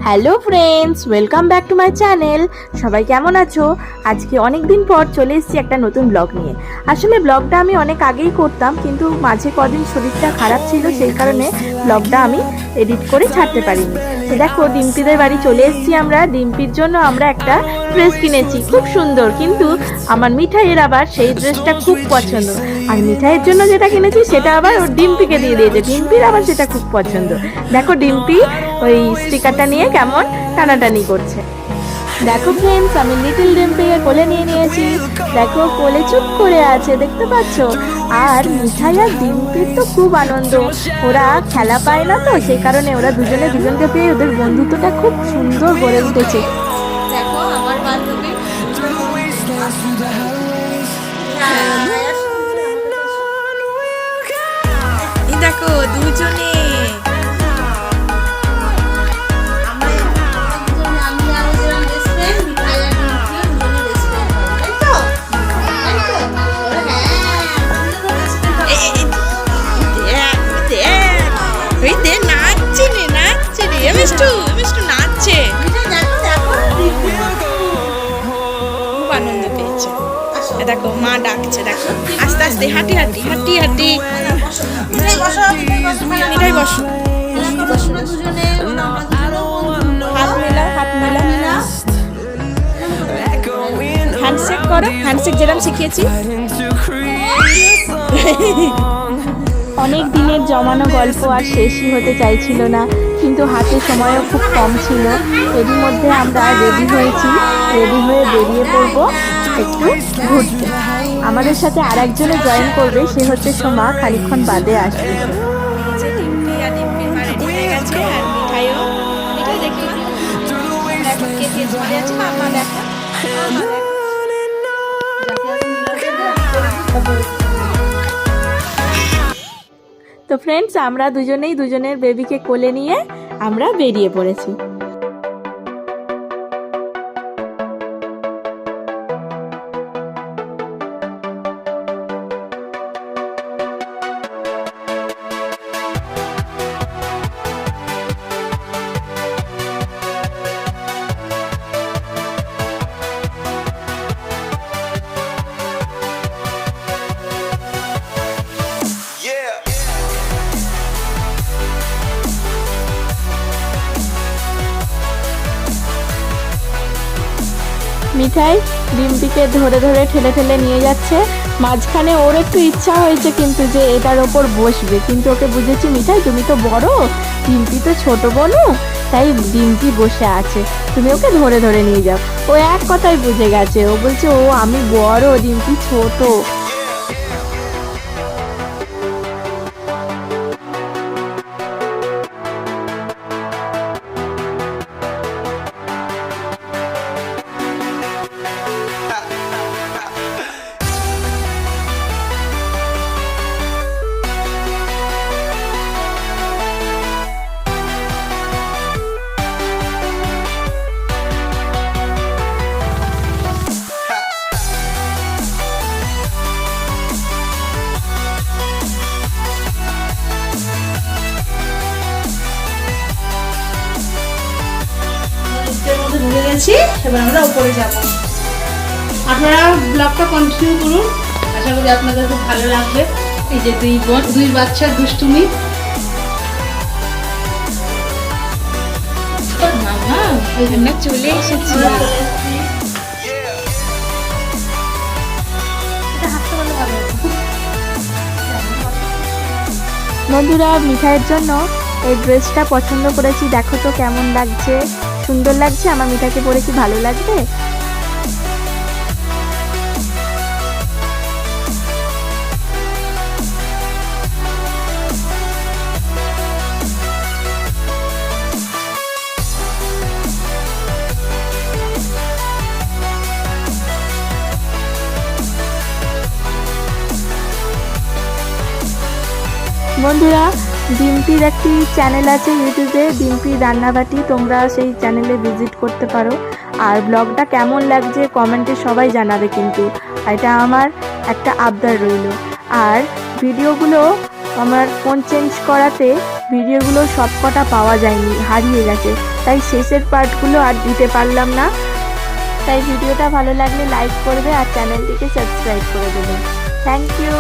Hello friends, welcome back to my channel. সবাই কেমন আছো? আজকে অনেক দিন পর চলে এসেছি একটা নতুন ব্লগ নিয়ে। আসলে ব্লগটা আমি অনেক আগেই করতাম, কিন্তু মাঝে কদিন শরীরটা খারাপ ছিল, সেই কারণে ব্লগটা আমি এডিট করে ছাড়তে পারিনি। তো দেখো, ডিম্পিদের বাড়ি চলে এসেছি আমরা। ডিম্পির জন্য আমরা একটা ড্রেস কিনেছি, খুব সুন্দর, কিন্তু আমার মিঠাইয়ের আবার সেই ড্রেসটা খুব পছন্দ। আর মিঠাইয়ের জন্য যেটা কিনেছি সেটা আবার ওর ডিম্পিকে দিয়ে দিয়েছে, ডিম্পির আবার সেটা খুব পছন্দ। দেখো ডিম্পি ওই স্টিকারটা নিয়ে কেমন টানাটানি করছে। দেখো ফ্রেন্ডস, আমি লিটল ডিম্পিকে কোলে নিয়ে নিয়েছি। দেখো কোলে চুপ করে আছে, দেখতে পাচ্ছ? আর মিঠাই আর ডিম্পির তো খুব আনন্দ, ওরা খেলা পায় না, তো সেই কারণে ওরা দুজনে দুজনকে পেয়ে ওদের বন্ধুত্বটা খুব সুন্দর গড়ে উঠেছে। দেখো আমার বান্ধবী, দেখো দুজনে খুব আনন্দ পেয়েছে। দেখো মা ডাকছে, দেখো আস্তে আস্তে হাঁটি হাঁটি হাঁটি হাঁটি। এটাই বসো, হাত মেলাও, হাত মেলাও, হ্যান্ডশেক করো, হ্যান্ডশেক যেরকম শিখিয়েছি। অনেক দিনের জমানো গল্প আর শেষই হতে চাইছিল না, কিন্তু হাতে সময়ও খুব কম ছিল। এরই মধ্যে আমরা রেডি হয়েছি, রেডি হয়ে বেরিয়ে পড়বো একটু ঘুরতে। আমাদের সাথে আর একজনে জয়েন করবে, সে হচ্ছে সোমা, খানিকক্ষণ বাদে আসবে। তো ফ্রেন্ডস, আমরা দুজনেই দুজনের বেবিকে কোলে নিয়ে আমরা বেরিয়ে পড়েছি। মিঠাই ডিম্পিকে ধরে ধরে ঠেলে ঠেলে নিয়ে যাচ্ছে। মাঝখানে ওর একটু ইচ্ছা হয়েছে কিন্তু যে এটার ওপর বসবে, কিন্তু ওকে বুঝেছি, মিঠাই তুমি তো বড়, ডিম্পি তো ছোট বোনু, তাই ডিম্পি বসে আছে, তুমি ওকে ধরে ধরে নিয়ে যাও। ও এক কথাই বুঝে গেছে, ও বলছে ও আমি বড়, ডিম্পি ছোট। ঢুকে গেছি, এবার আমরা উপরে যাব। আপনারা ব্লগটা কন্টিনিউ করুন, আশা করি আপনাদের খুব ভালো লাগবে। এই যে দুই বাচ্চার দুষ্টুমি। মামা আমরা চলে এসেছি। বন্ধুরা, মিঠাইয়ের জন্য এই ড্রেসটা পছন্দ করেছি, দেখো তো কেমন লাগছে, সুন্দর লাগছে। আমার মিঠাইকে পরে কি ভালো লাগবে? বন্ধুরা, ডিম্পির একটি চ্যানেল আছে ইউটিউবে, ডিম্পির রান্নাবাটি, তোমরা সেই চ্যানেলে ভিজিট করতে পারো। আর ব্লগটা কেমন লাগছে কমেন্টে সবাই জানাবে, কিন্তু এটা আমার একটা আবদার রইল। আর ভিডিওগুলো আমার ফোন চেঞ্জ করাতে ভিডিওগুলো সবকটা পাওয়া যায়নি, হারিয়ে গেছে, তাই শেষের পার্টগুলো আর দিতে পারলাম না। তাই ভিডিওটা ভালো লাগলে লাইক করবে আর চ্যানেলটিকে সাবস্ক্রাইব করে দেবে। Thank you.